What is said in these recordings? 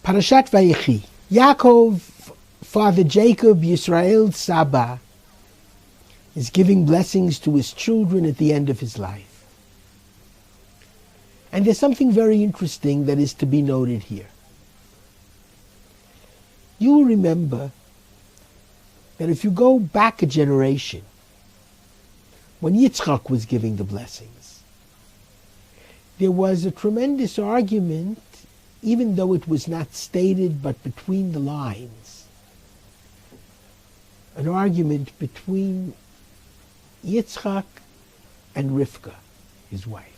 Parashat Vayechi. Yaakov, father Jacob, Yisrael's Saba, is giving blessings to his children at the end of his life. And there's something very interesting that is to be noted here. You will remember that if you go back a generation, when Yitzchak was giving the blessings, there was a tremendous argument, even though it was not stated but between the lines, an argument between Yitzchak and Rivka, his wife.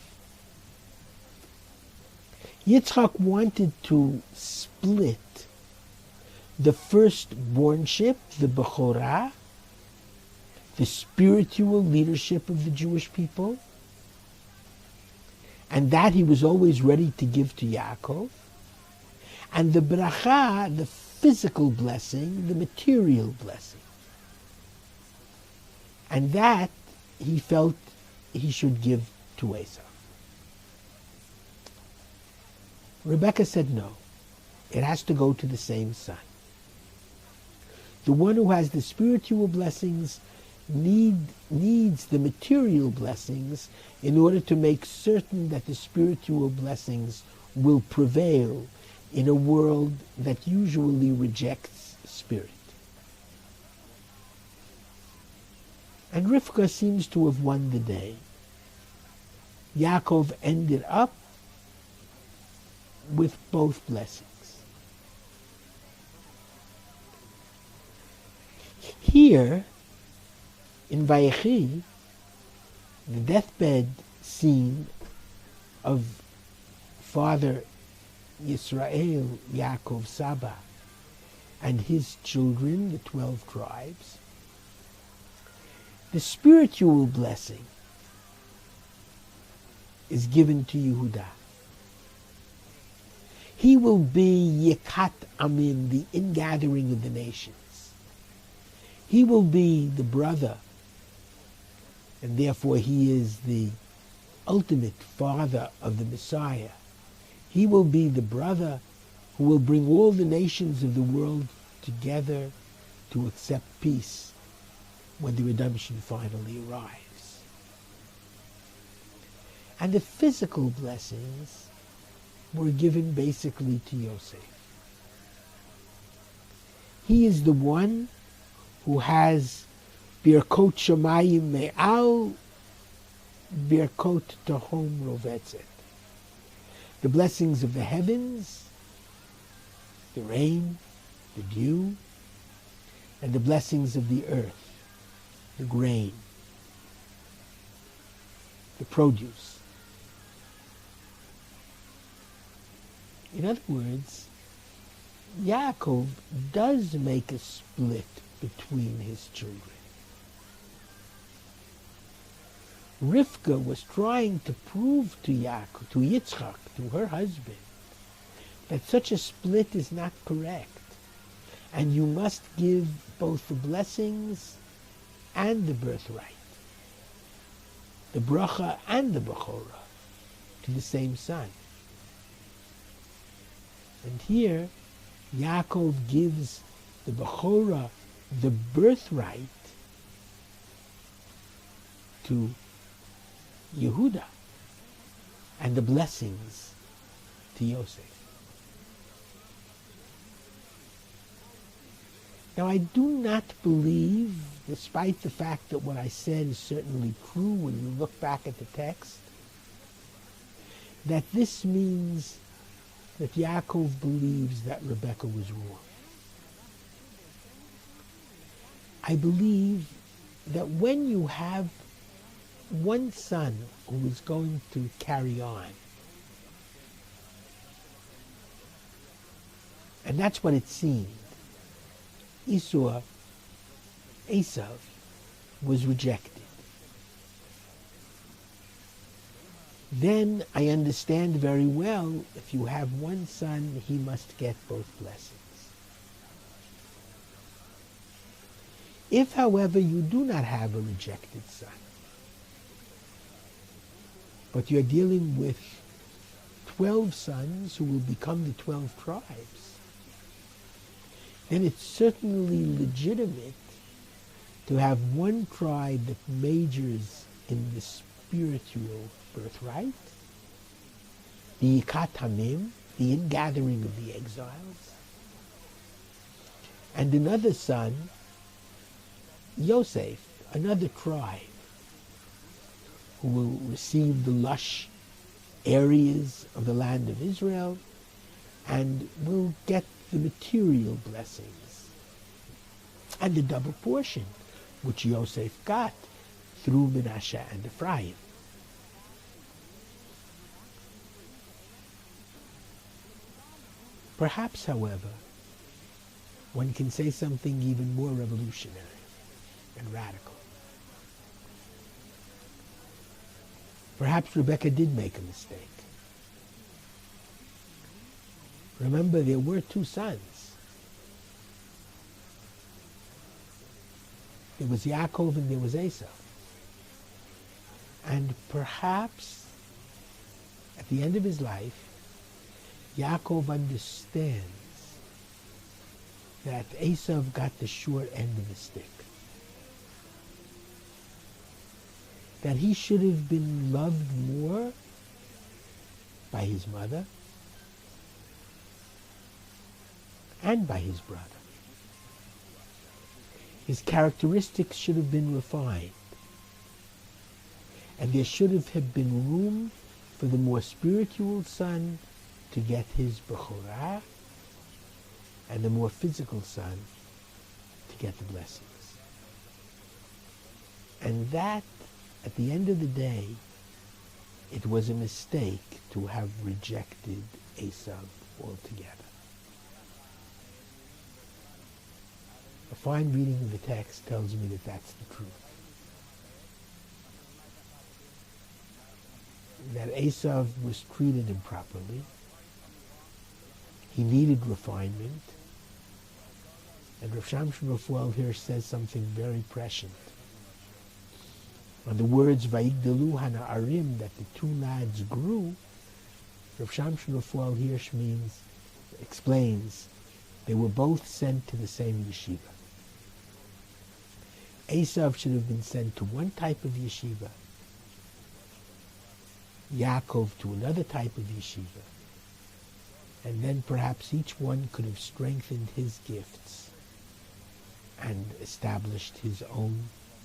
Yitzchak wanted to split the firstbornship, the Bechorah, the spiritual leadership of the Jewish people, and that he was always ready to give to Yaakov, and the bracha, the physical blessing, the material blessing. And that he felt he should give to Esau. Rebekah said no. It has to go to the same son. The one who has the spiritual blessings needs the material blessings in order to make certain that the spiritual blessings will prevail in a world that usually rejects spirit. And Rivka seems to have won the day. Yaakov ended up with both blessings. Here, in Vayechi, the deathbed scene of Father Yisrael, Yaakov Saba, and his children, the 12 tribes, the spiritual blessing is given to Yehuda. He will be Yekat Amim, the ingathering of the nations. He will be the brother, and therefore he is the ultimate father of the Messiah. He will be the brother who will bring all the nations of the world together to accept peace when the redemption finally arrives. And the physical blessings were given basically to Yosef. He is the one who has Birkot Shamayim Me'al, Birkot Tahom Rovetzet. The blessings of the heavens, the rain, the dew, and the blessings of the earth, the grain, the produce. In other words, Yaakov does make a split between his children. Rivka was trying to prove to Yaakov, to Yitzchak, to her husband, that such a split is not correct, and you must give both the blessings and the birthright, the bracha and the bechorah, to the same son. And here, Yaakov gives the bechorah, the birthright, to Yehuda, and the blessings to Yosef. Now, I do not believe, despite the fact that what I said is certainly true when you look back at the text, that this means that Yaakov believes that Rebekah was wrong. I believe that when you have one son who is going to carry on, and that's what it seemed, Esau was rejected. Then I understand very well, if you have one son, he must get both blessings. If, however, you do not have a rejected son, but you're dealing with 12 sons who will become the 12 tribes, then it's certainly legitimate to have one tribe that majors in the spiritual birthright, the Yikat Hamim, the ingathering of the exiles, and another son, Yosef, another tribe, who will receive the lush areas of the land of Israel and will get the material blessings and the double portion which Yosef got through Menashe and Ephraim. Perhaps, however, one can say something even more revolutionary and radical. Perhaps Rebecca did make a mistake. Remember, there were two sons. There was Yaakov and there was Esau. And perhaps at the end of his life, Yaakov understands that Esau got the short end of the stick. That he should have been loved more by his mother and by his brother. His characteristics should have been refined. And there should have been room for the more spiritual son to get his Bechorah, and the more physical son to get the blessings. And that, at the end of the day, it was a mistake to have rejected Esau altogether. A fine reading of the text tells me that that's the truth. That Esau was treated improperly. He needed refinement. And Rav Shamshon Raphael here says something very prescient. On the words Vayigdalu Hana'arim, that the two lads grew, Rav Shamshon Raphael here explains they were both sent to the same yeshiva. Esau should have been sent to one type of yeshiva, Yaakov to another type of yeshiva, and then perhaps each one could have strengthened his gifts and established his own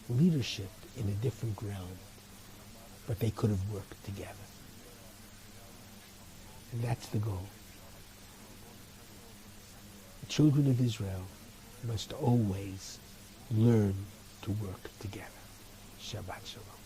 leadership in a different realm, but they could have worked together. And that's the goal. The children of Israel must always learn to work together. Shabbat Shalom.